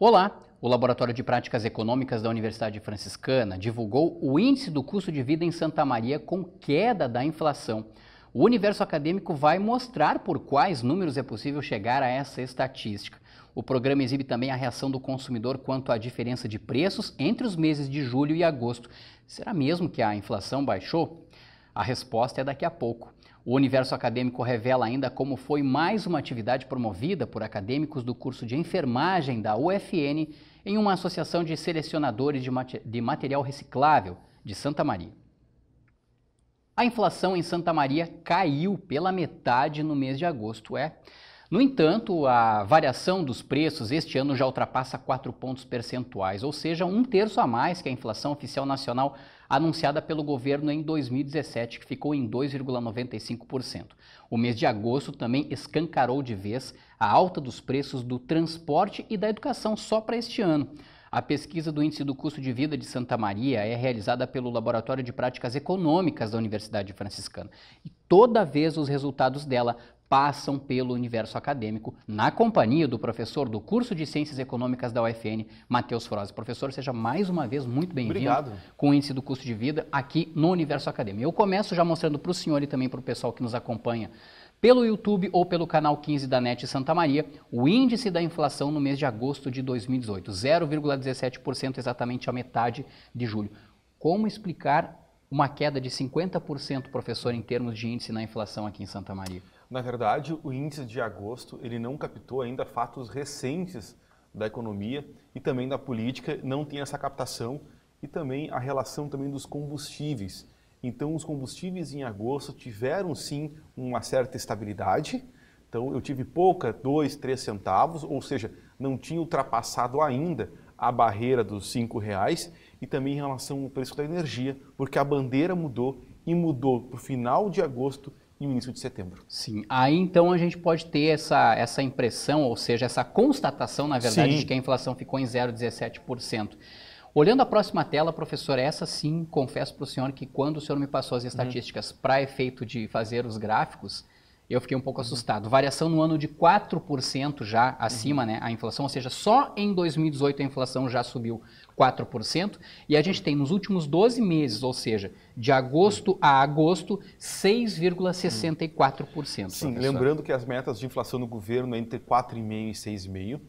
Olá! O Laboratório de Práticas Econômicas da Universidade Franciscana divulgou o índice do custo de vida em Santa Maria com queda da inflação. O universo acadêmico vai mostrar por quais números é possível chegar a essa estatística. O programa exibe também a reação do consumidor quanto à diferença de preços entre os meses de julho e agosto. Será mesmo que a inflação baixou? A resposta é daqui a pouco. O universo acadêmico revela ainda como foi mais uma atividade promovida por acadêmicos do curso de enfermagem da UFN em uma associação de selecionadores de material reciclável de Santa Maria. A inflação em Santa Maria caiu pela metade no mês de agosto. No entanto, a variação dos preços este ano já ultrapassa 4 pontos percentuais, ou seja, 1/3 a mais que a inflação oficial nacional anunciada pelo governo em 2017, que ficou em 2,95%. O mês de agosto também escancarou de vez a alta dos preços do transporte e da educação só para este ano. A pesquisa do Índice do Custo de Vida de Santa Maria é realizada pelo Laboratório de Práticas Econômicas da Universidade Franciscana. E toda vez os resultados dela passam pelo universo acadêmico, na companhia do professor do curso de Ciências Econômicas da UFN, Matheus Froze. Professor, seja mais uma vez muito bem-vindo com o Índice do Custo de Vida aqui no universo acadêmico. Eu começo já mostrando para o senhor e também para o pessoal que nos acompanha pelo YouTube ou pelo canal 15 da NET Santa Maria, o índice da inflação no mês de agosto de 2018, 0,17%, exatamente a metade de julho. Como explicar uma queda de 50%, professor, em termos de índice na inflação aqui em Santa Maria? Na verdade, o índice de agosto ele não captou ainda fatos recentes da economia e também da política, não tem essa captação e também a relação também dos combustíveis. Então, os combustíveis em agosto tiveram sim uma certa estabilidade. Então, eu tive pouca, 2, 3 centavos, ou seja, não tinha ultrapassado ainda a barreira dos R$5 e também em relação ao preço da energia, porque a bandeira mudou e mudou para o final de agosto e o início de setembro. Sim, aí então a gente pode ter essa impressão, ou seja, essa constatação, na verdade, de que a inflação ficou em 0,17%. Olhando a próxima tela, professor, essa sim, confesso para o senhor que quando o senhor me passou as estatísticas para efeito de fazer os gráficos, eu fiquei um pouco assustado. Variação no ano de 4% já acima, né, a inflação, ou seja, só em 2018 a inflação já subiu 4%, e a gente tem nos últimos 12 meses, ou seja, de agosto a agosto, 6,64%. Sim, lembrando que as metas de inflação no governo é entre 4,5% e 6,5%.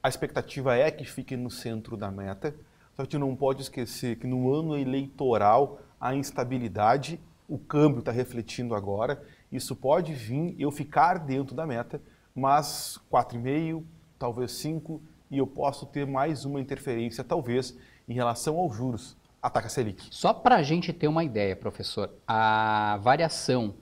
A expectativa é que fique no centro da meta, só que a gente não pode esquecer que no ano eleitoral a instabilidade, o câmbio está refletindo agora, isso pode vir eu ficar dentro da meta, mas 4,5%, talvez 5%, e eu posso ter mais uma interferência, talvez, em relação aos juros, a taxa Selic. Só para a gente ter uma ideia, professor, a variação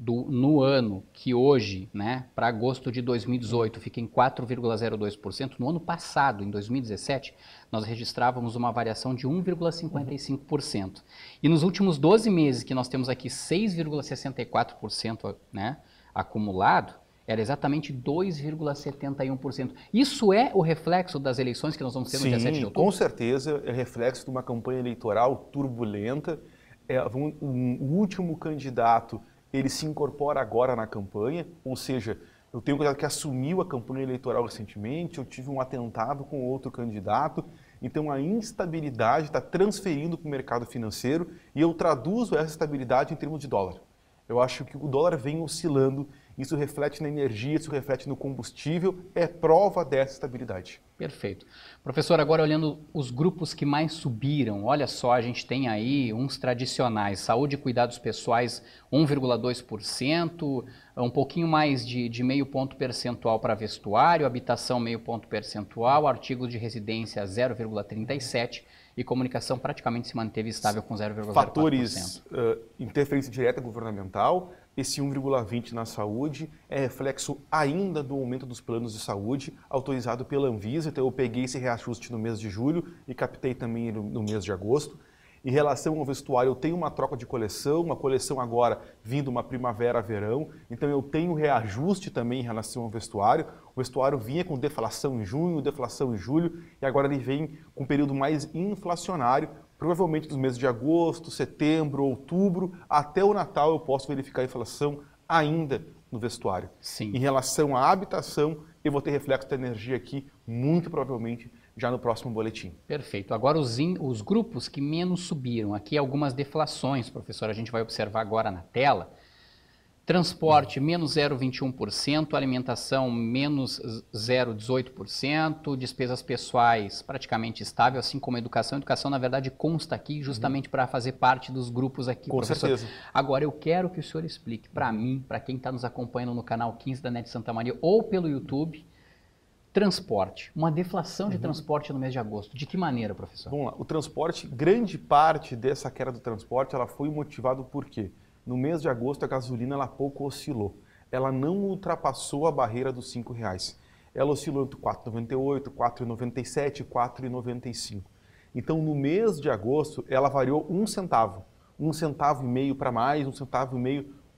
no ano que hoje, né, para agosto de 2018, fica em 4,02%, no ano passado, em 2017, nós registrávamos uma variação de 1,55%. E nos últimos 12 meses, que nós temos aqui 6,64%, né, acumulado, era exatamente 2,71%. Isso é o reflexo das eleições que nós vamos ter no dia 7 de outubro? Com certeza é reflexo de uma campanha eleitoral turbulenta. O último candidato, ele se incorpora agora na campanha, ou seja, eu tenho um candidato que assumiu a campanha eleitoral recentemente, eu tive um atentado com outro candidato, então a instabilidade está transferindo para o mercado financeiro e eu traduzo essa estabilidade em termos de dólar. Eu acho que o dólar vem oscilando, isso reflete na energia, isso reflete no combustível, é prova dessa estabilidade. Perfeito. Professor, agora olhando os grupos que mais subiram, olha só, a gente tem aí uns tradicionais, saúde e cuidados pessoais 1,2%, um pouquinho mais de meio ponto percentual para vestuário, habitação meio ponto percentual, artigos de residência 0,37% e comunicação praticamente se manteve estável com 0,04%. Fatores, interferência direta governamental, esse 1,20% na saúde é reflexo ainda do aumento dos planos de saúde autorizado pela Anvisa, então eu peguei esse reajuste no mês de julho e captei também no mês de agosto. Em relação ao vestuário, eu tenho uma troca de coleção, uma coleção agora vindo uma primavera-verão, então eu tenho reajuste também em relação ao vestuário. O vestuário vinha com deflação em junho, deflação em julho, e agora ele vem com um período mais inflacionário, provavelmente dos meses de agosto, setembro, outubro, até o Natal eu posso verificar a inflação ainda no vestuário. Sim. Em relação à habitação, eu vou ter reflexo da energia aqui muito provavelmente já no próximo boletim. Perfeito. Agora os grupos que menos subiram, aqui algumas deflações, professor, a gente vai observar agora na tela. Transporte, menos 0,21%, alimentação, menos 0,18%, despesas pessoais praticamente estável, assim como educação. Educação, na verdade, consta aqui justamente para fazer parte dos grupos aqui, Com professor. certeza. Agora, eu quero que o senhor explique para mim, para quem está nos acompanhando no canal 15 da NET Santa Maria ou pelo YouTube, transporte, uma deflação de transporte no mês de agosto. De que maneira, professor? Vamos lá, o transporte, grande parte dessa queda do transporte, ela foi motivada por quê? No mês de agosto, a gasolina ela pouco oscilou. Ela não ultrapassou a barreira dos R$ 5,00. Ela oscilou entre 4,98, 4,97 e 4,95. Então, no mês de agosto, ela variou 1 centavo. 1,5 centavo para mais, 1,5 centavo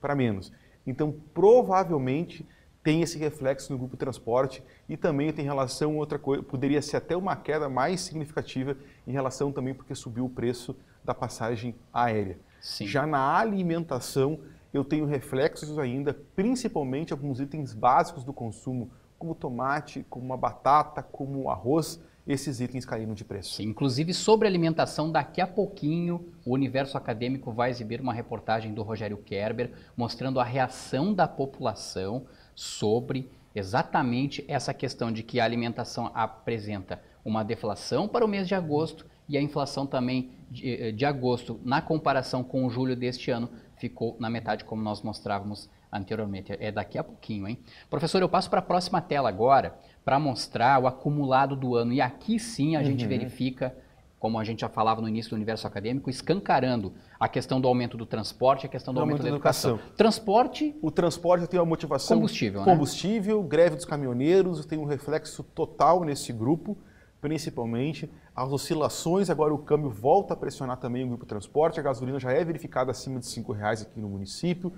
para menos. Então, provavelmente, tem esse reflexo no grupo transporte e também tem relação a outra coisa, poderia ser até uma queda mais significativa em relação também porque subiu o preço da passagem aérea. Sim. Já na alimentação, eu tenho reflexos ainda, principalmente alguns itens básicos do consumo, como tomate, como a batata, como o arroz, esses itens caíram de preço. Sim, inclusive sobre alimentação, daqui a pouquinho o Universo Acadêmico vai exibir uma reportagem do Rogério Kerber mostrando a reação da população sobre exatamente essa questão de que a alimentação apresenta uma deflação para o mês de agosto e a inflação também de agosto, na comparação com o julho deste ano, ficou na metade, como nós mostrávamos anteriormente. É daqui a pouquinho, hein? Professor, eu passo para a próxima tela agora para mostrar o acumulado do ano. E aqui sim a gente verifica, como a gente já falava no início do Universo Acadêmico, escancarando a questão do aumento do transporte e a questão do aumento da educação. Transporte... O transporte tem uma motivação... Combustível, né? Greve dos caminhoneiros, tem um reflexo total nesse grupo, principalmente as oscilações, agora o câmbio volta a pressionar também o grupo transporte, a gasolina já é verificada acima de R$ 5,00 aqui no município.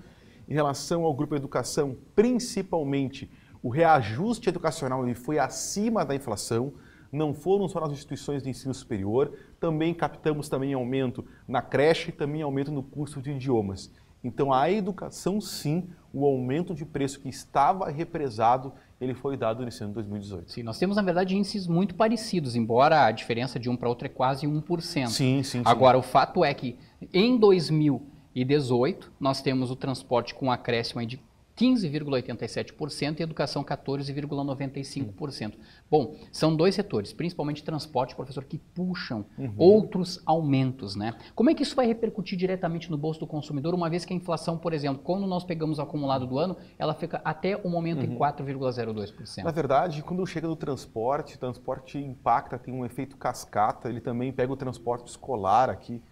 Em relação ao grupo educação, principalmente o reajuste educacional ele foi acima da inflação, não foram só nas instituições de ensino superior, também captamos também aumento na creche e também aumento no curso de idiomas. Então a educação sim, o aumento de preço que estava represado, ele foi dado nesse ano de 2018. Sim, nós temos na verdade índices muito parecidos, embora a diferença de um para outro é quase 1%. Sim. Agora o fato é que em 2018 nós temos o transporte com acréscimo de 15,87% e educação 14,95%. Bom, são dois setores, principalmente transporte, professor, que puxam outros aumentos, né? Como é que isso vai repercutir diretamente no bolso do consumidor, uma vez que a inflação, por exemplo, quando nós pegamos o acumulado do ano, ela fica até o momento em 4,02%? Na verdade, quando chega no transporte, o transporte impacta, tem um efeito cascata, ele também pega o transporte escolar aqui,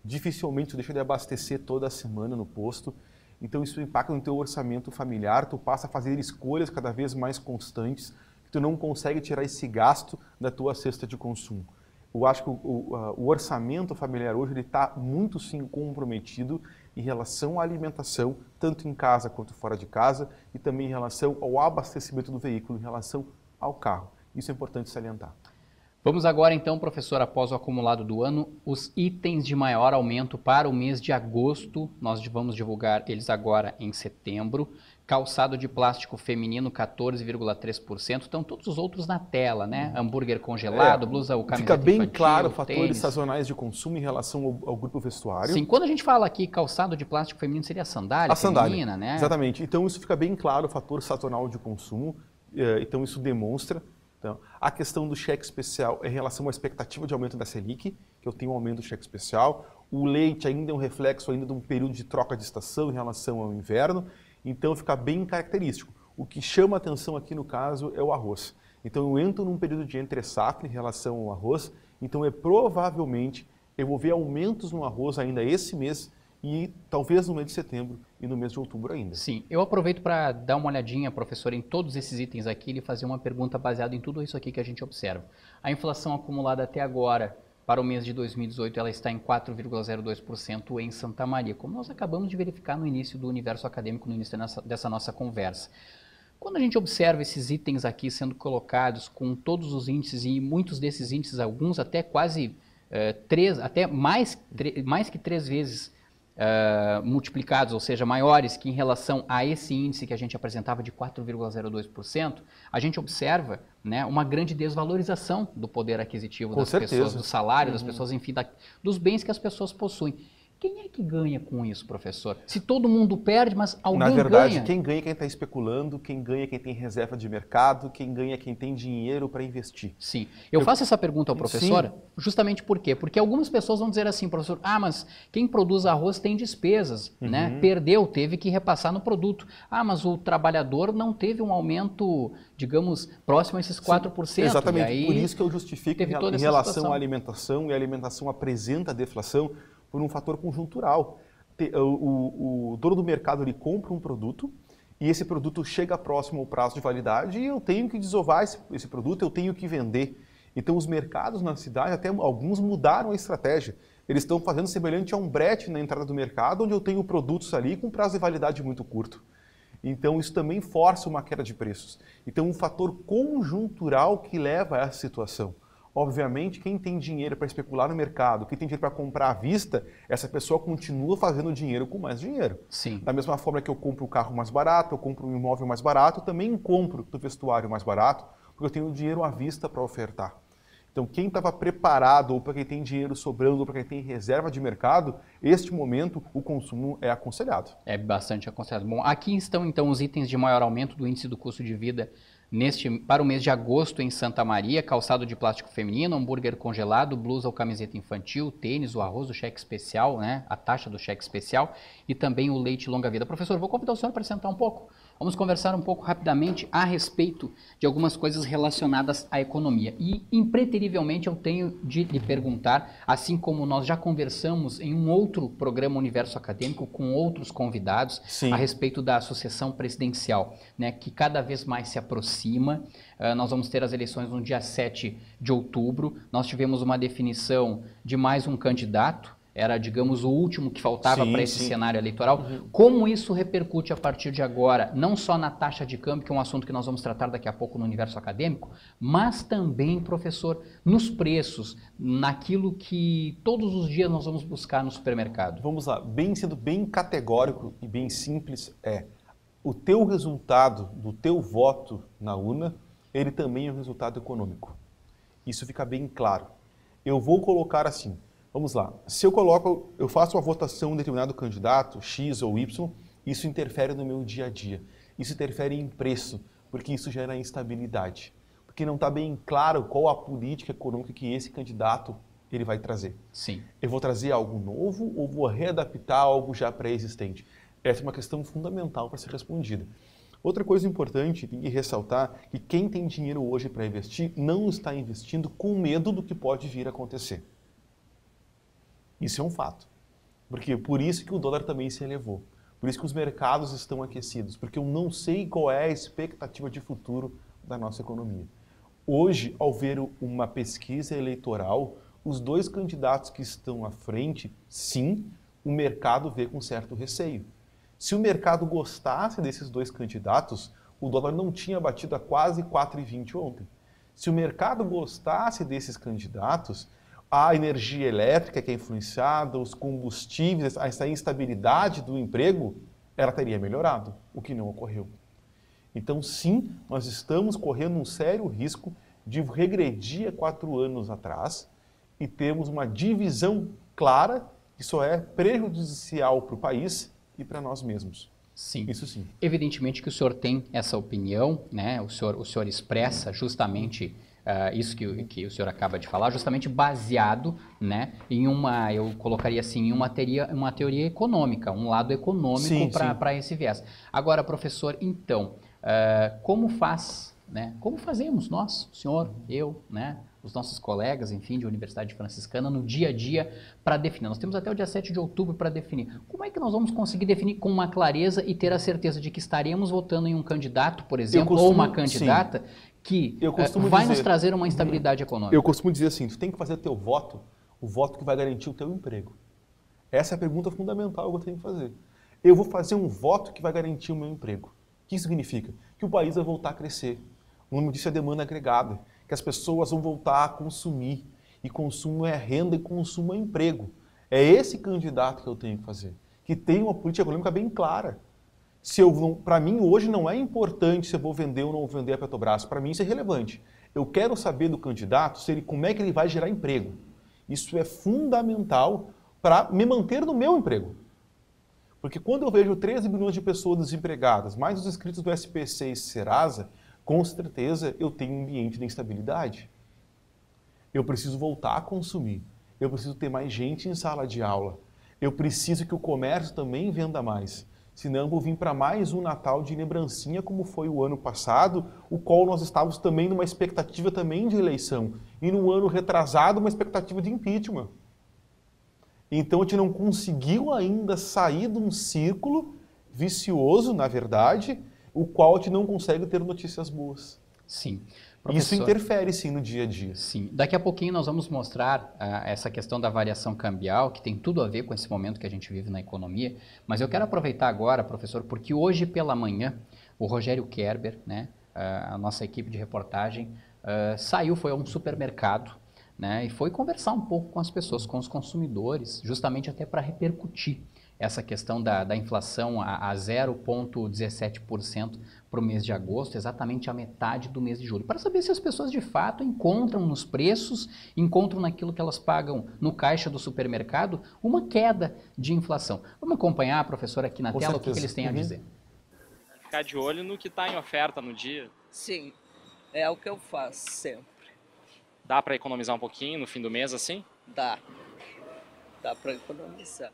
dificilmente deixa de abastecer toda semana no posto. Então isso impacta no teu orçamento familiar, tu passa a fazer escolhas cada vez mais constantes, que tu não consegue tirar esse gasto da tua cesta de consumo. Eu acho que o orçamento familiar hoje ele está muito sim comprometido em relação à alimentação, tanto em casa quanto fora de casa, e também em relação ao abastecimento do veículo, em relação ao carro. Isso é importante salientar. Vamos agora então, professor, após o acumulado do ano, os itens de maior aumento para o mês de agosto, nós vamos divulgar eles agora em setembro. Calçado de plástico feminino, 14,3%. Estão todos os outros na tela, né? Hambúrguer congelado, blusa ou camiseta infantil. Fica bem claro fatores tênis. Sazonais de consumo em relação ao grupo vestuário. Sim, quando a gente fala aqui calçado de plástico feminino, seria a sandália feminina, né? Exatamente. Então isso fica bem claro, o fator sazonal de consumo. Então isso demonstra. Então, a questão do cheque especial é em relação à expectativa de aumento da Selic, que eu tenho um aumento do cheque especial. O leite ainda é um reflexo ainda de um período de troca de estação em relação ao inverno. Então fica bem característico. O que chama a atenção aqui no caso é o arroz. Então eu entro num período de entre-safra em relação ao arroz, então provavelmente eu vou ver aumentos no arroz ainda esse mês e talvez no mês de setembro e no mês de outubro ainda. Sim, eu aproveito para dar uma olhadinha, professor, em todos esses itens aqui e fazer uma pergunta baseada em tudo isso aqui que a gente observa. A inflação acumulada até agora, para o mês de 2018, ela está em 4,02% em Santa Maria, como nós acabamos de verificar no início do Universo Acadêmico, no início dessa nossa conversa. Quando a gente observa esses itens aqui sendo colocados com todos os índices, e muitos desses índices, alguns até quase mais que três vezes multiplicados, ou seja, maiores que em relação a esse índice que a gente apresentava de 4,02%, a gente observa, né, uma grande desvalorização do poder aquisitivo das pessoas, do salário das pessoas, enfim, dos bens que as pessoas possuem. Quem é que ganha com isso, professor? Se todo mundo perde, mas alguém ganha. Na verdade, quem ganha é quem está especulando, quem ganha é quem tem reserva de mercado, quem ganha é quem tem dinheiro para investir. Sim. Eu faço essa pergunta ao professor justamente por quê? Porque algumas pessoas vão dizer assim, professor, mas quem produz arroz tem despesas, né? Perdeu, teve que repassar no produto. Mas o trabalhador não teve um aumento, digamos, próximo a esses 4%. Sim, exatamente, e aí por isso que eu justifico em relação à alimentação, e a alimentação apresenta a deflação por um fator conjuntural. O dono do mercado ele compra um produto e esse produto chega próximo ao prazo de validade e eu tenho que desovar esse produto, eu tenho que vender. Então os mercados na cidade, até alguns mudaram a estratégia. Eles estão fazendo semelhante a um brete na entrada do mercado, onde eu tenho produtos ali com prazo de validade muito curto. Então isso também força uma queda de preços. Então um fator conjuntural que leva a essa situação. Obviamente, quem tem dinheiro para especular no mercado, quem tem dinheiro para comprar à vista, essa pessoa continua fazendo dinheiro com mais dinheiro. Sim. Da mesma forma que eu compro o carro mais barato, eu compro um imóvel mais barato, eu também compro o vestuário mais barato, porque eu tenho dinheiro à vista para ofertar. Então, quem estava preparado, ou para quem tem dinheiro sobrando, ou para quem tem reserva de mercado, este momento o consumo é aconselhado. É bastante aconselhado. Bom, aqui estão então os itens de maior aumento do índice do custo de vida para o mês de agosto em Santa Maria: calçado de plástico feminino, hambúrguer congelado, blusa ou camiseta infantil, tênis, o arroz do cheque especial, né, a taxa do cheque especial e também o leite longa-vida. Professor, vou convidar o senhor para sentar um pouco. Vamos conversar um pouco rapidamente a respeito de algumas coisas relacionadas à economia. E, impreterivelmente, eu tenho de lhe perguntar, assim como nós já conversamos em um outro programa Universo Acadêmico com outros convidados, a respeito da sucessão presidencial, né, que cada vez mais se aproxima. Nós vamos ter as eleições no dia 7 de outubro. Nós tivemos uma definição de mais um candidato. Era, digamos, o último que faltava para esse cenário eleitoral. Como isso repercute a partir de agora, não só na taxa de câmbio, que é um assunto que nós vamos tratar daqui a pouco no Universo Acadêmico, mas também, professor, nos preços, naquilo que todos os dias nós vamos buscar no supermercado? Vamos lá, sendo bem categórico e bem simples, o teu resultado do teu voto na urna, ele também é um resultado econômico. Isso fica bem claro. Eu vou colocar assim. Vamos lá, se eu faço uma votação em determinado candidato, X ou Y, isso interfere no meu dia a dia. Isso interfere em preço, porque isso gera instabilidade. Porque não está bem claro qual a política econômica que esse candidato ele vai trazer. Sim. Eu vou trazer algo novo ou vou readaptar algo já pré-existente? Essa é uma questão fundamental para ser respondida. Outra coisa importante, tem que ressaltar que quem tem dinheiro hoje para investir não está investindo com medo do que pode vir a acontecer. Isso é um fato. Porque por isso que o dólar também se elevou. Por isso que os mercados estão aquecidos. Porque eu não sei qual é a expectativa de futuro da nossa economia. Hoje, ao ver uma pesquisa eleitoral, os dois candidatos que estão à frente, sim, o mercado vê com certo receio. Se o mercado gostasse desses dois candidatos, o dólar não tinha batido a quase 4,20 ontem. Se o mercado gostasse desses candidatos, a energia elétrica que é influenciada, os combustíveis, essa instabilidade do emprego, ela teria melhorado, o que não ocorreu. Então, sim, nós estamos correndo um sério risco de regredir a 4 anos atrás e termos uma divisão clara que só é prejudicial para o país e para nós mesmos. Sim. Isso sim. Evidentemente que o senhor tem essa opinião, né? O senhor expressa justamente isso que o senhor acaba de falar, justamente baseado, né, em eu colocaria assim, em uma teoria econômica, um lado econômico para esse viés. Agora, professor, então, como fazemos nós, o senhor, eu, né, os nossos colegas, enfim, de Universidade Franciscana, no dia a dia para definir? Nós temos até o dia 7 de outubro para definir. Como é que nós vamos conseguir definir com uma clareza e ter a certeza de que estaremos votando em um candidato, por exemplo, ou uma candidata que vai nos trazer uma instabilidade econômica? Eu costumo dizer assim, tu tem que fazer teu voto, o voto que vai garantir o teu emprego. Essa é a pergunta fundamental que eu tenho que fazer. Eu vou fazer um voto que vai garantir o meu emprego. O que isso significa? Que o país vai voltar a crescer. O nome disso é demanda agregada, que as pessoas vão voltar a consumir. E consumo é renda e consumo é emprego. É esse candidato que eu tenho que fazer. que tenha uma política econômica bem clara. Para mim, hoje não é importante se eu vou vender ou não vou vender a Petrobras. Para mim, isso é relevante. Eu quero saber do candidato como é que ele vai gerar emprego. Isso é fundamental para me manter no meu emprego. Porque quando eu vejo 13 milhões de pessoas desempregadas, mais os inscritos do SPC e Serasa, com certeza eu tenho um ambiente de instabilidade. Eu preciso voltar a consumir. Eu preciso ter mais gente em sala de aula. Eu preciso que o comércio também venda mais. Senão eu vou vir para mais um Natal de lembrancinha, como foi o ano passado, o qual nós estávamos também numa expectativa também de eleição. E no ano retrasado, uma expectativa de impeachment. Então a gente não conseguiu ainda sair de um círculo vicioso, na verdade, o qual a gente não consegue ter notícias boas. Sim. Isso interfere, sim, no dia a dia. Sim. Daqui a pouquinho nós vamos mostrar essa questão da variação cambial, que tem tudo a ver com esse momento que a gente vive na economia. Mas eu quero aproveitar agora, professor, porque hoje pela manhã, o Rogério Kerber, né, a nossa equipe de reportagem, foi a um supermercado, né, e foi conversar um pouco com as pessoas, com os consumidores, justamente até para repercutir essa questão da inflação a 0,17% para o mês de agosto, exatamente a metade do mês de julho, para saber se as pessoas de fato encontram nos preços, encontram naquilo que elas pagam no caixa do supermercado, uma queda de inflação. Vamos acompanhar, professor, aqui na tela, o que eles têm a dizer. Ficar de olho no que está em oferta no dia. Sim, é o que eu faço sempre. Dá para economizar um pouquinho no fim do mês assim? Dá para economizar.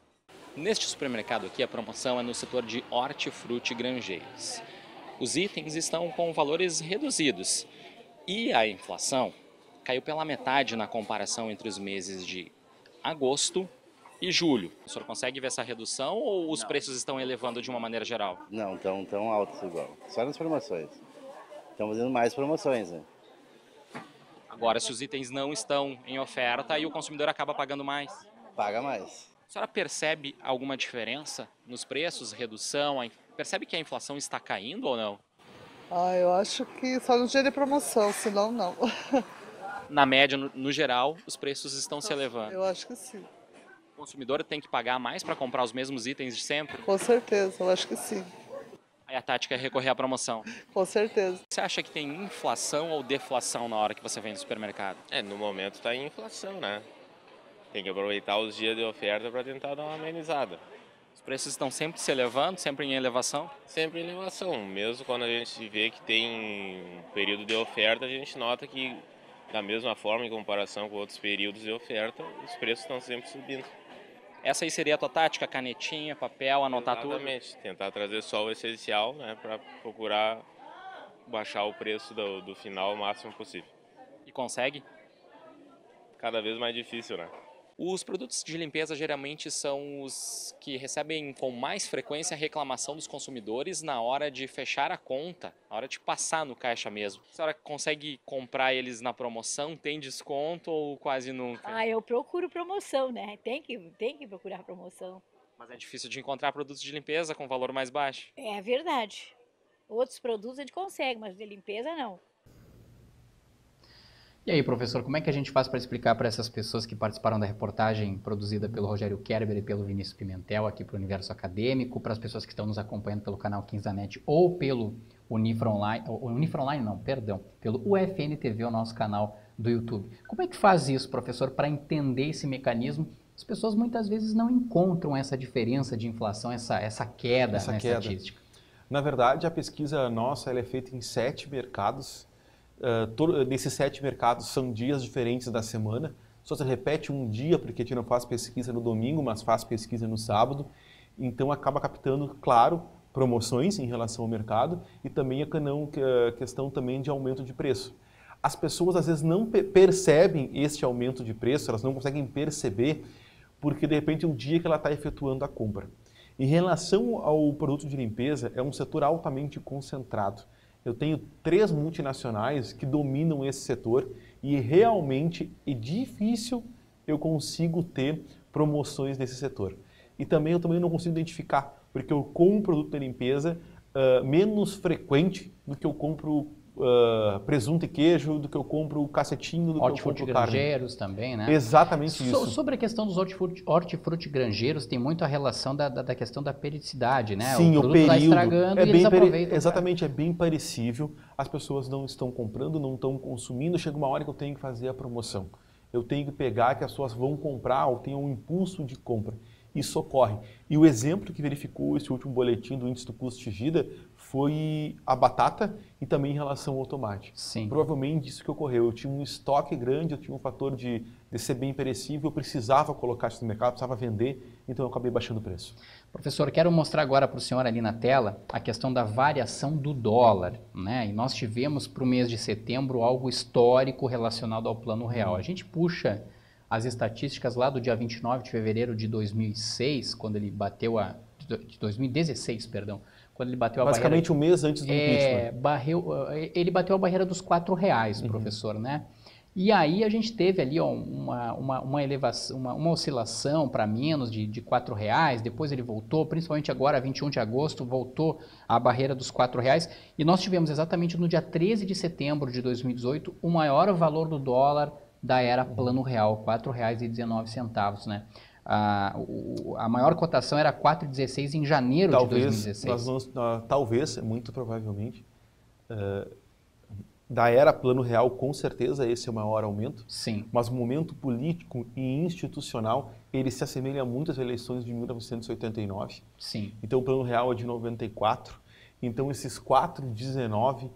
Neste supermercado aqui, a promoção é no setor de hortifruti e granjeiros. Os itens estão com valores reduzidos e a inflação caiu pela metade na comparação entre os meses de agosto e julho. O senhor consegue ver essa redução ou os preços estão elevando de uma maneira geral? Não, tão altos igual. Só nas promoções. Estão fazendo mais promoções, né? Agora, se os itens não estão em oferta, aí o consumidor acaba pagando mais. Paga mais. A senhora percebe alguma diferença nos preços, redução? Percebe que a inflação está caindo ou não? Eu acho que só no dia de promoção, senão não. Na média, no geral, os preços estão se elevando. Eu acho que sim. O consumidor tem que pagar mais para comprar os mesmos itens de sempre? Com certeza, eu acho que sim. Aí a tática é recorrer à promoção. Com certeza. Você acha que tem inflação ou deflação na hora que você vem no supermercado? No momento está em inflação, né? Tem que aproveitar os dias de oferta para tentar dar uma amenizada. Os preços estão sempre se elevando, sempre em elevação? Sempre em elevação. Mesmo quando a gente vê que tem um período de oferta, a gente nota que, da mesma forma, em comparação com outros períodos de oferta, os preços estão sempre subindo. Essa aí seria a tua tática? Canetinha, papel, anotar tudo? Exatamente. Tentar trazer só o essencial, né, para procurar baixar o preço do final o máximo possível. E consegue? Cada vez mais difícil, né? Os produtos de limpeza geralmente são os que recebem com mais frequência a reclamação dos consumidores na hora de fechar a conta, na hora de passar no caixa mesmo. A senhora consegue comprar eles na promoção? Tem desconto ou quase nunca? Eu procuro promoção, né? Tem que procurar promoção. Mas é difícil de encontrar produtos de limpeza com valor mais baixo. É verdade. Outros produtos a gente consegue, mas de limpeza não. E aí, professor, como é que a gente faz para explicar para essas pessoas que participaram da reportagem produzida pelo Rogério Kerber e pelo Vinícius Pimentel aqui para o Universo Acadêmico, para as pessoas que estão nos acompanhando pelo canal 15 da NET ou pelo pelo UFN TV, o nosso canal do YouTube. Como é que faz isso, professor, para entender esse mecanismo? As pessoas muitas vezes não encontram essa diferença de inflação, essa queda na estatística. Na verdade, a pesquisa nossa ela é feita em 7 mercados. Desses 7 mercados são dias diferentes da semana. Só se repete um dia, porque a gente não faz pesquisa no domingo, mas faz pesquisa no sábado. Então acaba captando, claro, promoções em relação ao mercado e também a questão também de aumento de preço. As pessoas às vezes não percebem este aumento de preço, elas não conseguem perceber, porque de repente é o dia que ela está efetuando a compra. Em relação ao produto de limpeza, é um setor altamente concentrado. Eu tenho 3 multinacionais que dominam esse setor e realmente é difícil eu consigo ter promoções nesse setor. E também eu não consigo identificar, porque eu compro produto de limpeza menos frequente do que eu compro presunto e queijo, do que eu compro cacetinho, do que eu compro carne. Hortifrutigranjeiros também, né? Exatamente isso. Sobre a questão dos hortifrutigranjeiros, tem muito a relação da questão da periodicidade, né? Sim, o produto está estragando e eles aproveitam. Exatamente, é bem parecível. As pessoas não estão comprando, não estão consumindo. Chega uma hora que eu tenho que fazer a promoção. Eu tenho que pegar que as pessoas vão comprar ou tenham um impulso de compra. Isso ocorre. E o exemplo que verificou esse último boletim do índice do custo de vida foi a batata e também em relação ao tomate. Sim. Provavelmente isso que ocorreu. Eu tinha um estoque grande, eu tinha um fator de ser bem perecível, eu precisava colocar isso no mercado, precisava vender, então eu acabei baixando o preço. Professor, quero mostrar agora para o senhor ali na tela a questão da variação do dólar, né? E nós tivemos para o mês de setembro algo histórico relacionado ao Plano Real. A gente puxa as estatísticas lá do dia 29 de fevereiro de 2006, quando ele bateu de 2016, perdão, quando ele bateu a barreira... Basicamente um mês antes do impeachment. Ele bateu a barreira dos R$4, professor, né? E aí a gente teve ali ó, uma elevação, uma oscilação para menos de R$4, depois ele voltou, principalmente agora, 21 de agosto, voltou à barreira dos R$4, e nós tivemos exatamente no dia 13 de setembro de 2018 o maior valor do dólar da era Plano Real, R$4,19, né? A maior cotação era 4,16 em janeiro de 2016. Talvez, muito provavelmente, da era Plano Real, com certeza esse é o maior aumento. Sim. Mas o momento político e institucional, ele se assemelha muito às eleições de 1989. Sim. Então o Plano Real é de 94. Então esses 4,19,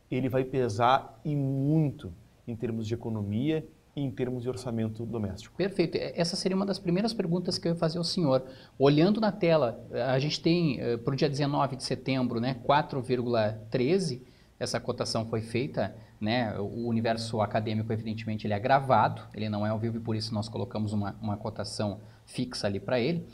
ele vai pesar e muito em termos de economia e em termos de orçamento doméstico. Perfeito. Essa seria uma das primeiras perguntas que eu ia fazer ao senhor. Olhando na tela, a gente tem para o dia 19 de setembro, né, 4,13, essa cotação foi feita, né, o universo acadêmico, evidentemente, ele é gravado, ele não é ao vivo e por isso nós colocamos uma cotação fixa ali para ele.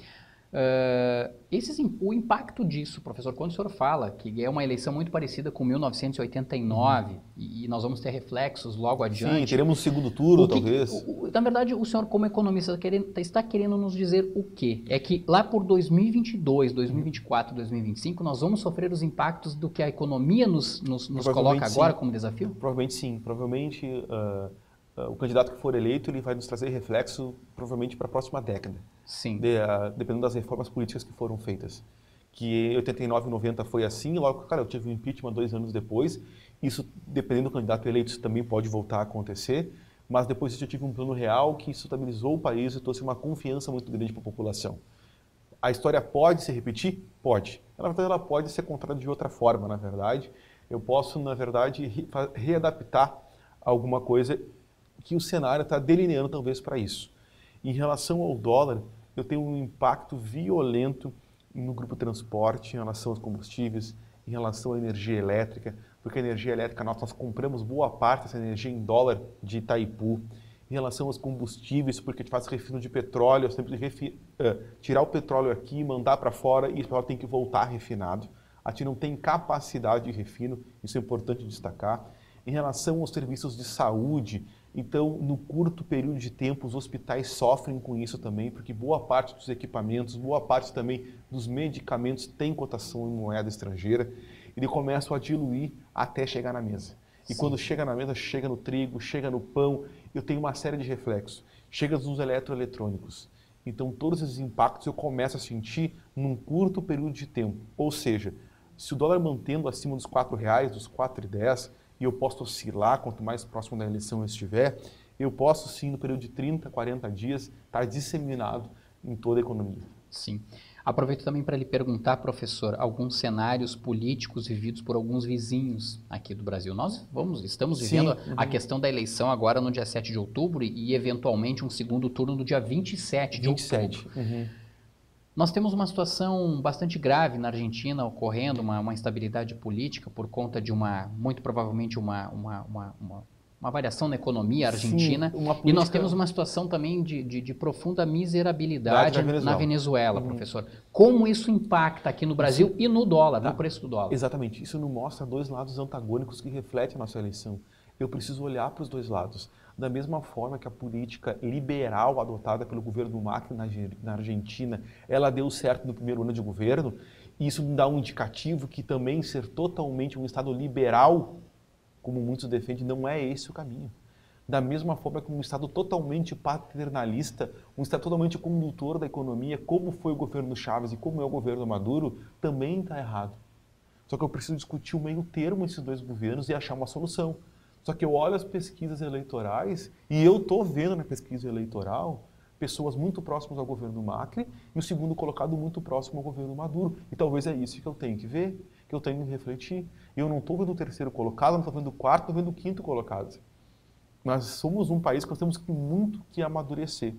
O impacto disso, professor, quando o senhor fala que é uma eleição muito parecida com 1989 e nós vamos ter reflexos logo adiante... Sim, teremos um segundo turno, talvez. Na verdade, o senhor, como economista, está querendo nos dizer o quê? É que lá por 2022, 2024, 2025, nós vamos sofrer os impactos do que a economia nos coloca agora como desafio? Provavelmente sim. Provavelmente o candidato que for eleito, ele vai nos trazer reflexo provavelmente para a próxima década. Sim. Dependendo das reformas políticas que foram feitas. Que em 89 e 90 foi assim, logo, eu tive o impeachment 2 anos depois. Isso, dependendo do candidato eleito, isso também pode voltar a acontecer. Mas depois disso eu tive um Plano Real que estabilizou o país e trouxe uma confiança muito grande para a população. A história pode se repetir? Pode. Na verdade, ela pode ser contada de outra forma, na verdade. Eu posso, na verdade, readaptar alguma coisa que o cenário está delineando talvez para isso. Em relação ao dólar, eu tenho um impacto violento no grupo transporte, em relação aos combustíveis, em relação à energia elétrica, porque a energia elétrica, nós compramos boa parte dessa energia em dólar de Itaipu, em relação aos combustíveis, porque a gente faz refino de petróleo, eu sempre tirar o petróleo aqui, mandar para fora e o petróleo tem que voltar refinado. A gente não tem capacidade de refino, isso é importante destacar. Em relação aos serviços de saúde, então, no curto período de tempo, os hospitais sofrem com isso também, porque boa parte dos equipamentos, boa parte também dos medicamentos tem cotação em moeda estrangeira, e eles começam a diluir até chegar na mesa. E quando chega na mesa, chega no trigo, chega no pão, eu tenho uma série de reflexos. Chega nos eletroeletrônicos. Então, todos esses impactos eu começo a sentir num curto período de tempo. Ou seja, se o dólar mantendo acima dos R$4, dos 4,10, e eu posso oscilar, quanto mais próximo da eleição eu estiver, eu posso sim, no período de 30, 40 dias, estar disseminado em toda a economia. Sim. Aproveito também para lhe perguntar, professor, alguns cenários políticos vividos por alguns vizinhos aqui do Brasil. Nós estamos vivendo a questão da eleição agora no dia 7 de outubro e eventualmente um segundo turno no dia 27 de outubro. Nós temos uma situação bastante grave na Argentina ocorrendo, uma instabilidade política por conta de muito provavelmente uma variação na economia argentina. Sim, e nós temos uma situação também de profunda miserabilidade na Venezuela, professor. Como isso impacta aqui no Brasil e no dólar, no preço do dólar? Exatamente. Isso nos mostra dois lados antagônicos que refletem a nossa eleição. Eu preciso olhar para os dois lados. Da mesma forma que a política liberal adotada pelo governo Macri na Argentina, ela deu certo no primeiro ano de governo, e isso dá um indicativo que também ser totalmente um Estado liberal como muitos defendem, não é esse o caminho. Da mesma forma que um Estado totalmente paternalista, um Estado totalmente condutor da economia, como foi o governo Chávez e como é o governo Maduro, também está errado. Só que eu preciso discutir o meio termo esses dois governos e achar uma solução. Só que eu olho as pesquisas eleitorais e eu estou vendo na pesquisa eleitoral pessoas muito próximas ao governo Macri e o segundo colocado muito próximo ao governo Maduro. E talvez é isso que eu tenho que ver, que eu tenho que refletir. Eu não estou vendo o terceiro colocado, não estou vendo o quarto, estou vendo o quinto colocado. Nós somos um país que nós temos muito que amadurecer.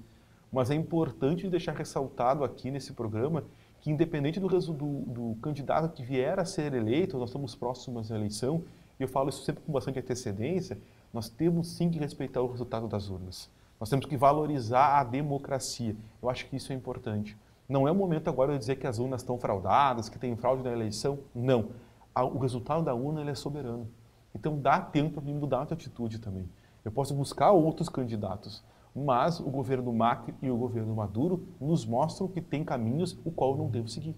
Mas é importante deixar ressaltado aqui nesse programa que, independente do candidato que vier a ser eleito, nós estamos próximos à eleição, e eu falo isso sempre com bastante antecedência, nós temos sim que respeitar o resultado das urnas. Nós temos que valorizar a democracia. Eu acho que isso é importante. Não é o momento agora de dizer que as urnas estão fraudadas, que tem fraude na eleição. Não. O resultado da urna ele é soberano. Então dá tempo para mim mudar a atitude também. Eu posso buscar outros candidatos, mas o governo Macri e o governo Maduro nos mostram que tem caminhos o qual eu não devo seguir.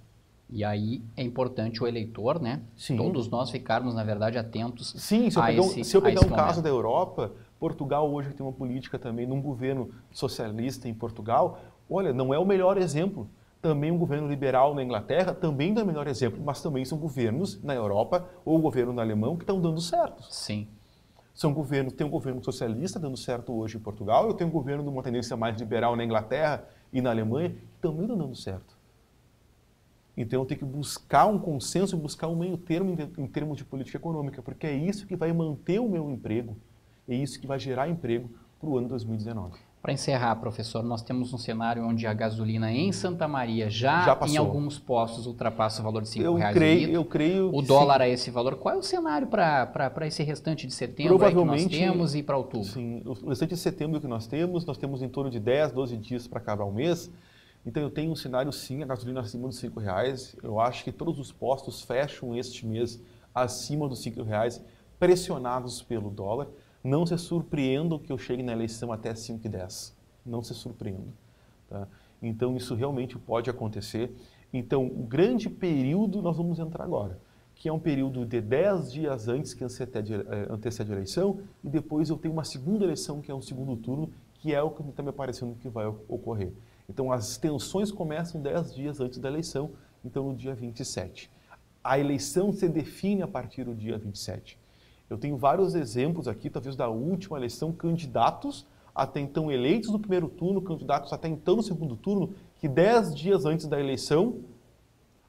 E aí é importante o eleitor, né? Sim. Todos nós ficarmos, na verdade, atentos. Sim, se eu pegar um caso da Europa, Portugal hoje tem uma política também num governo socialista em Portugal. Olha, não é o melhor exemplo. Também um governo liberal na Inglaterra também não é o melhor exemplo, mas também são governos na Europa ou o governo alemão que estão dando certo. Sim. Tem um governo socialista dando certo hoje em Portugal, eu tenho um governo de uma tendência mais liberal na Inglaterra e na Alemanha que também estão dando certo. Então eu tenho que buscar um consenso, buscar um meio termo em termos de política econômica, porque é isso que vai manter o meu emprego, é isso que vai gerar emprego para o ano 2019. Para encerrar, professor, nós temos um cenário onde a gasolina em Santa Maria já em alguns postos ultrapassa o valor de R$ 5,00 eu creio o dólar sim. A esse valor. Qual é o cenário para esse restante de setembro que nós temos e para outubro? Sim, o restante de setembro que nós temos em torno de 10, 12 dias para acabar o mês. Então eu tenho um cenário sim, a gasolina acima dos R$ 5,00. Eu acho que todos os postos fecham este mês acima dos R$ 5,00, pressionados pelo dólar. Não se surpreendam que eu chegue na eleição até 5,10. Não se surpreendam. Tá? Então, isso realmente pode acontecer. Então, o grande período nós vamos entrar agora, que é um período de 10 dias antes que antecede a eleição, e depois eu tenho uma segunda eleição, que é um segundo turno, que é o que está me parecendo que vai ocorrer. Então, as tensões começam 10 dias antes da eleição, então no dia 27. A eleição se define a partir do dia 27. Eu tenho vários exemplos aqui, talvez da última eleição, candidatos até então eleitos no primeiro turno, candidatos até então no segundo turno, que 10 dias antes da eleição,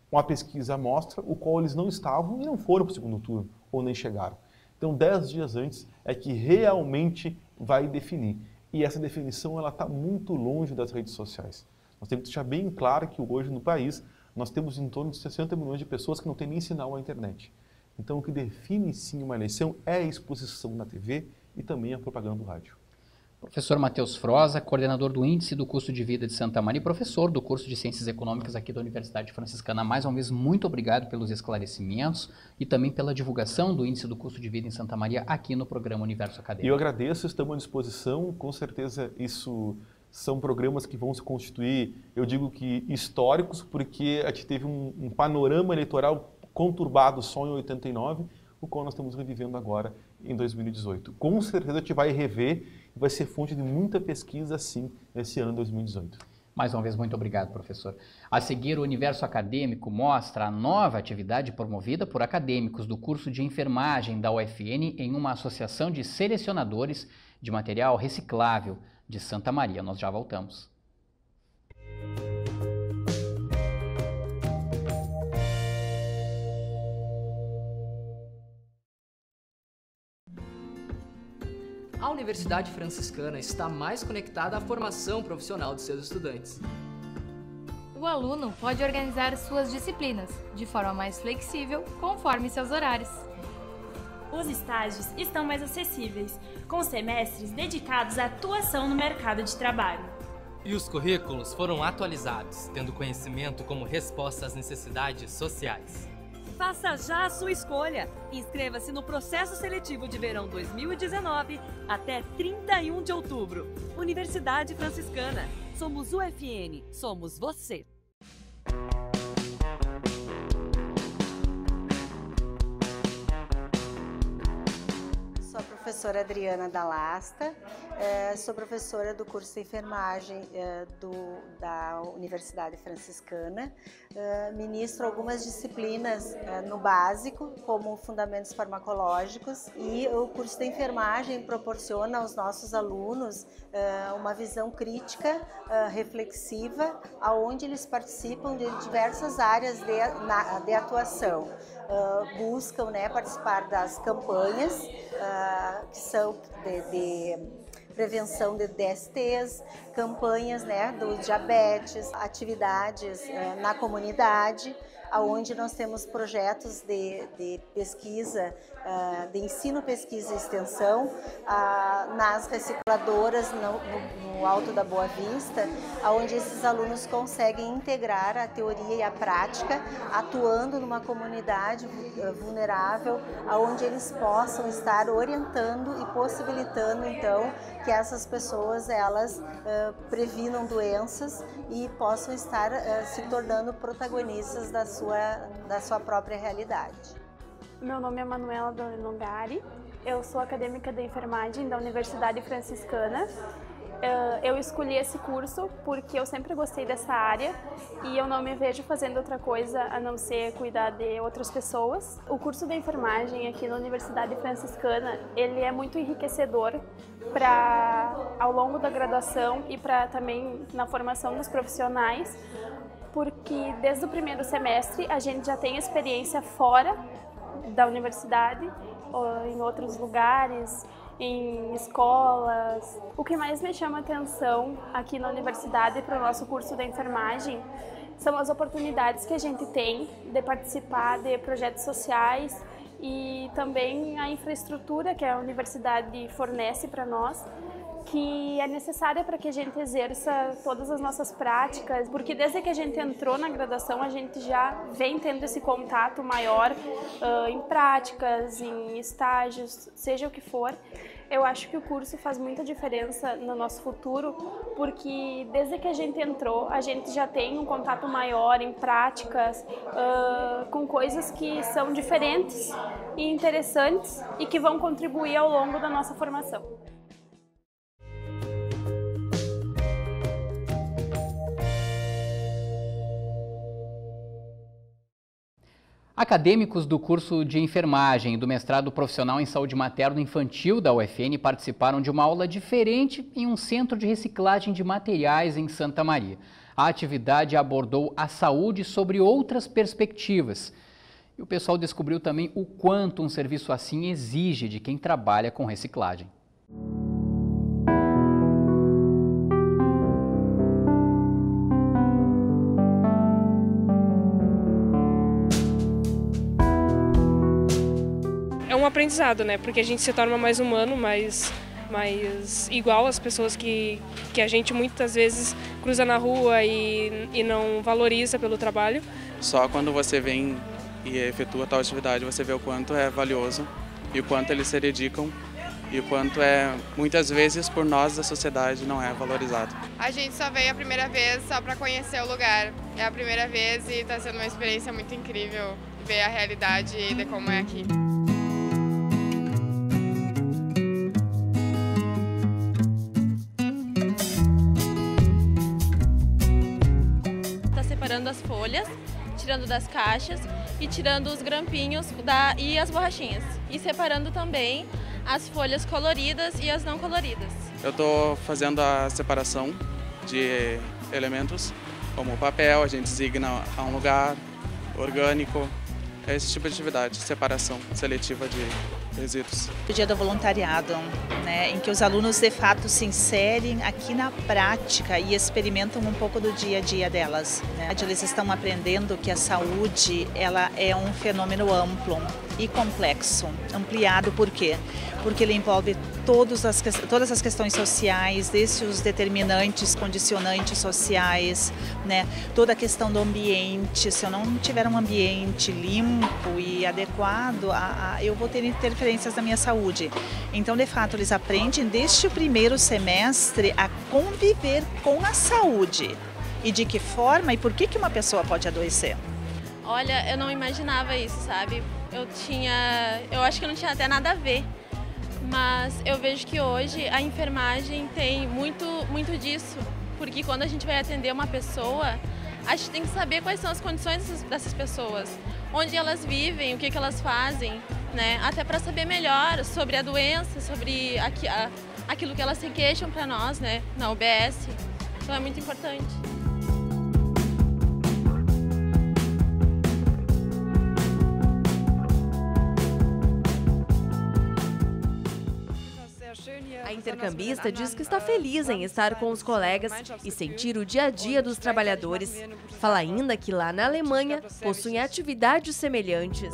uma pesquisa mostra o qual eles não estavam e não foram para o segundo turno, ou nem chegaram. Então, 10 dias antes é que realmente vai definir. E essa definição ela está muito longe das redes sociais. Nós temos que deixar bem claro que hoje no país nós temos em torno de 60 milhões de pessoas que não têm nem sinal à internet. Então, o que define sim uma eleição é a exposição na TV e também a propaganda do rádio. Professor Matheus Froza, coordenador do Índice do Custo de Vida de Santa Maria e professor do curso de Ciências Econômicas aqui da Universidade Franciscana. Mais uma vez, muito obrigado pelos esclarecimentos e também pela divulgação do Índice do Custo de Vida em Santa Maria aqui no programa Universo Acadêmico. Eu agradeço, estamos à disposição. Com certeza, isso são programas que vão se constituir, eu digo que históricos, porque a gente teve um panorama eleitoral conturbado só em 89, o qual nós estamos revivendo agora em 2018. Com certeza a gente vai rever e vai ser fonte de muita pesquisa, sim, nesse ano 2018. Mais uma vez, muito obrigado, professor. A seguir, o Universo Acadêmico mostra a nova atividade promovida por acadêmicos do curso de enfermagem da UFN em uma associação de selecionadores de material reciclável de Santa Maria. Nós já voltamos. A Universidade Franciscana está mais conectada à formação profissional de seus estudantes. O aluno pode organizar suas disciplinas de forma mais flexível, conforme seus horários. Os estágios estão mais acessíveis, com semestres dedicados à atuação no mercado de trabalho. E os currículos foram atualizados, tendo conhecimento como resposta às necessidades sociais. Faça já a sua escolha. Inscreva-se no processo seletivo de verão 2019 até 31 de outubro. Universidade Franciscana. Somos UFN. Somos você. professora Adriana Dalasta, sou professora do curso de enfermagem da Universidade Franciscana. Ministro algumas disciplinas no básico, como fundamentos farmacológicos, e o curso de enfermagem proporciona aos nossos alunos uma visão crítica, reflexiva, onde eles participam de diversas áreas de atuação. Buscam, né, participar das campanhas que são de prevenção de DSTs, campanhas, né, do diabetes, atividades na comunidade, onde nós temos projetos de pesquisa, de ensino, pesquisa e extensão nas recicladoras no Alto da Boa Vista, onde esses alunos conseguem integrar a teoria e a prática, atuando numa comunidade vulnerável, onde eles possam estar orientando e possibilitando, então, que essas pessoas elas previnam doenças e possam estar se tornando protagonistas da sua própria realidade. Meu nome é Manuela Donelongari, eu sou acadêmica de enfermagem da Universidade Franciscana. Eu escolhi esse curso porque eu sempre gostei dessa área e eu não me vejo fazendo outra coisa a não ser cuidar de outras pessoas. O curso de enfermagem aqui na Universidade Franciscana, ele é muito enriquecedor ao longo da graduação e também na formação dos profissionais, porque desde o primeiro semestre a gente já tem experiência fora da universidade, ou em outros lugares, em escolas. O que mais me chama a atenção aqui na universidade para o nosso curso de enfermagem são as oportunidades que a gente tem de participar de projetos sociais e também a infraestrutura que a universidade fornece para nós, que é necessária para que a gente exerça todas as nossas práticas, porque desde que a gente entrou na graduação a gente já vem tendo esse contato maior em práticas, em estágios, seja o que for. Eu acho que o curso faz muita diferença no nosso futuro, porque desde que a gente entrou, a gente já tem um contato maior em práticas, com coisas que são diferentes e interessantes e que vão contribuir ao longo da nossa formação. Acadêmicos do curso de enfermagem e do mestrado profissional em saúde materno-infantil da UFN participaram de uma aula diferente em um centro de reciclagem de materiais em Santa Maria. A atividade abordou a saúde sobre outras perspectivas. E o pessoal descobriu também o quanto um serviço assim exige de quem trabalha com reciclagem. É um aprendizado, né? Porque a gente se torna mais humano, mais igual às pessoas que a gente muitas vezes cruza na rua e não valoriza pelo trabalho. Só quando você vem e efetua tal atividade, você vê o quanto é valioso e o quanto eles se dedicam e o quanto muitas vezes, por nós da sociedade, não é valorizado. A gente só veio a primeira vez só para conhecer o lugar. É a primeira vez e está sendo uma experiência muito incrível ver a realidade de como é aqui. Separando as folhas, tirando das caixas e tirando os grampinhos e as borrachinhas. E separando também as folhas coloridas e as não coloridas. Eu estou fazendo a separação de elementos, como o papel, a gente designa a um lugar orgânico, é esse tipo de atividade, separação seletiva de resíduos. O dia do voluntariado, né, em que os alunos de fato se inserem aqui na prática e experimentam um pouco do dia a dia delas, né? Eles estão aprendendo que a saúde ela é um fenômeno amplo e complexo, ampliado por quê? Porque ele envolve todas as questões sociais, desde os determinantes, condicionantes sociais, né? Toda a questão do ambiente. Se eu não tiver um ambiente limpo e adequado, eu vou ter interferências na minha saúde. Então, de fato, eles aprendem desde o primeiro semestre a conviver com a saúde. E de que forma e por que uma pessoa pode adoecer. Olha, eu não imaginava isso, sabe? Eu acho que não tinha até nada a ver Mas eu vejo que hoje a enfermagem tem muito disso, porque quando a gente vai atender uma pessoa, a gente tem que saber quais são as condições dessas pessoas, onde elas vivem, o que elas fazem, né? Até para saber melhor sobre a doença, sobre aquilo que elas se queixam para nós, né? Na UBS. Então é muito importante. A intercambista diz que está feliz em estar com os colegas e sentir o dia a dia dos trabalhadores. Fala ainda que lá na Alemanha possuem atividades semelhantes.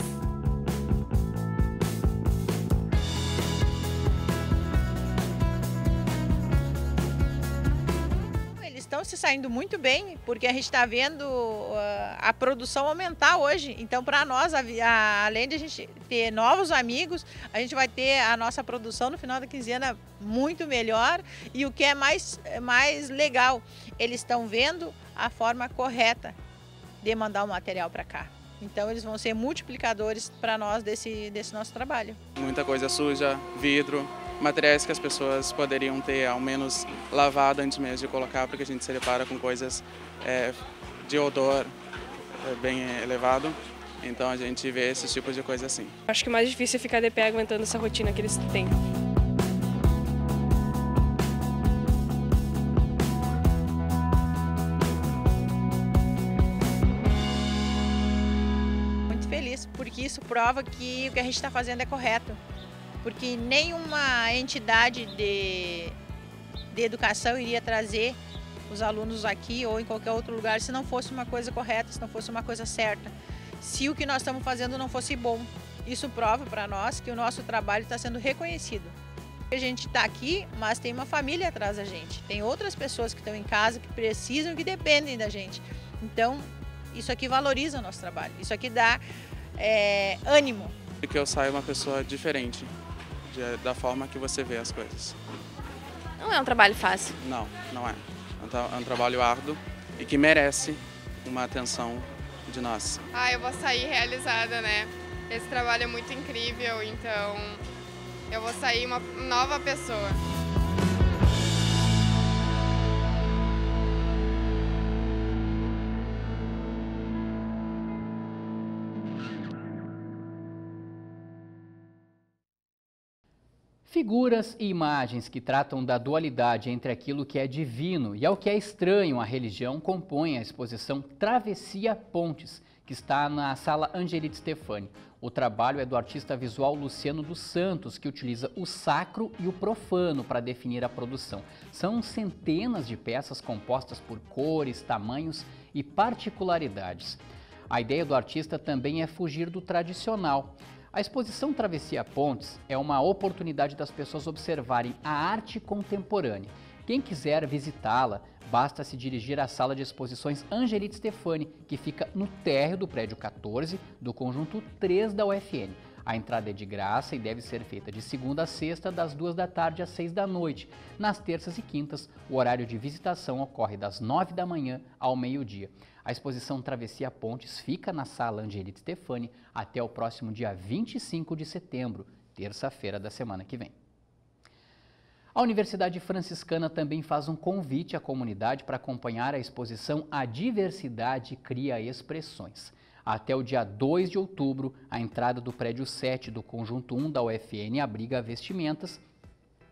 Estão se saindo muito bem, porque a gente está vendo a produção aumentar hoje. Então, para nós, além de a gente ter novos amigos, a gente vai ter a nossa produção no final da quinzena muito melhor. E o que é mais legal, eles estão vendo a forma correta de mandar o material para cá. Então, eles vão ser multiplicadores para nós desse nosso trabalho. Muita coisa suja, vidro, materiais que as pessoas poderiam ter ao menos lavado antes mesmo de colocar, porque a gente se depara com coisas de odor bem elevado, então a gente vê esses tipos de coisa assim. Acho que o mais difícil é ficar de pé aguentando essa rotina que eles têm. Muito feliz, porque isso prova que o que a gente está fazendo é correto. Porque nenhuma entidade de educação iria trazer os alunos aqui ou em qualquer outro lugar se não fosse uma coisa correta, se não fosse uma coisa certa. Se o que nós estamos fazendo não fosse bom. Isso prova para nós que o nosso trabalho está sendo reconhecido. A gente está aqui, mas tem uma família atrás da gente. Tem outras pessoas que estão em casa, que precisam, que dependem da gente. Então, isso aqui valoriza o nosso trabalho. Isso aqui dá ânimo. Que eu saia uma pessoa diferente da forma que você vê as coisas. Não é um trabalho fácil. Não, não é. É um trabalho árduo e que merece uma atenção de nós. Eu vou sair realizada, né? Esse trabalho é muito incrível, então eu vou sair uma nova pessoa. Figuras e imagens que tratam da dualidade entre aquilo que é divino e ao que é estranho à religião compõem a exposição Travessia Pontes, que está na Sala Angelite Stefani. O trabalho é do artista visual Luciano dos Santos, que utiliza o sacro e o profano para definir a produção. São centenas de peças compostas por cores, tamanhos e particularidades. A ideia do artista também é fugir do tradicional. A exposição Travessia Pontes é uma oportunidade das pessoas observarem a arte contemporânea. Quem quiser visitá-la, basta se dirigir à sala de exposições Angelite Stefani, que fica no térreo do prédio 14 do conjunto 3 da UFN. A entrada é de graça e deve ser feita de segunda a sexta, das 2 da tarde às 6 da noite. Nas terças e quintas, o horário de visitação ocorre das 9 da manhã ao meio-dia. A exposição Travessia Pontes fica na Sala Angelite Stefani até o próximo dia 25 de setembro, terça-feira da semana que vem. A Universidade Franciscana também faz um convite à comunidade para acompanhar a exposição A Diversidade Cria Expressões. Até o dia 2 de outubro, a entrada do prédio 7 do conjunto 1 da UFN abriga vestimentas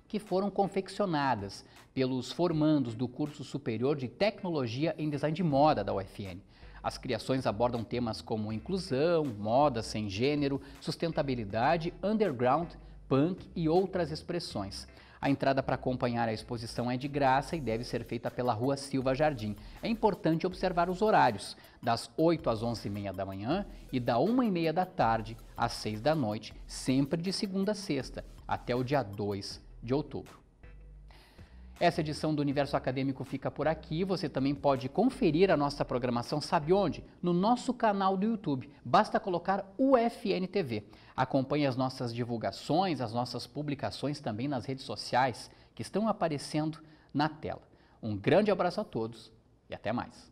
que foram confeccionadas pelos formandos do curso superior de Tecnologia em Design de Moda da UFN. As criações abordam temas como inclusão, moda sem gênero, sustentabilidade, underground, punk e outras expressões. A entrada para acompanhar a exposição é de graça e deve ser feita pela Rua Silva Jardim. É importante observar os horários, das 8 às 11h30 da manhã e da 1h30 da tarde às 6 da noite, sempre de segunda a sexta, até o dia 2 de outubro. Essa edição do Universo Acadêmico fica por aqui. Você também pode conferir a nossa programação, sabe onde? No nosso canal do YouTube. Basta colocar UFN TV. Acompanhe as nossas divulgações, as nossas publicações também nas redes sociais que estão aparecendo na tela. Um grande abraço a todos e até mais.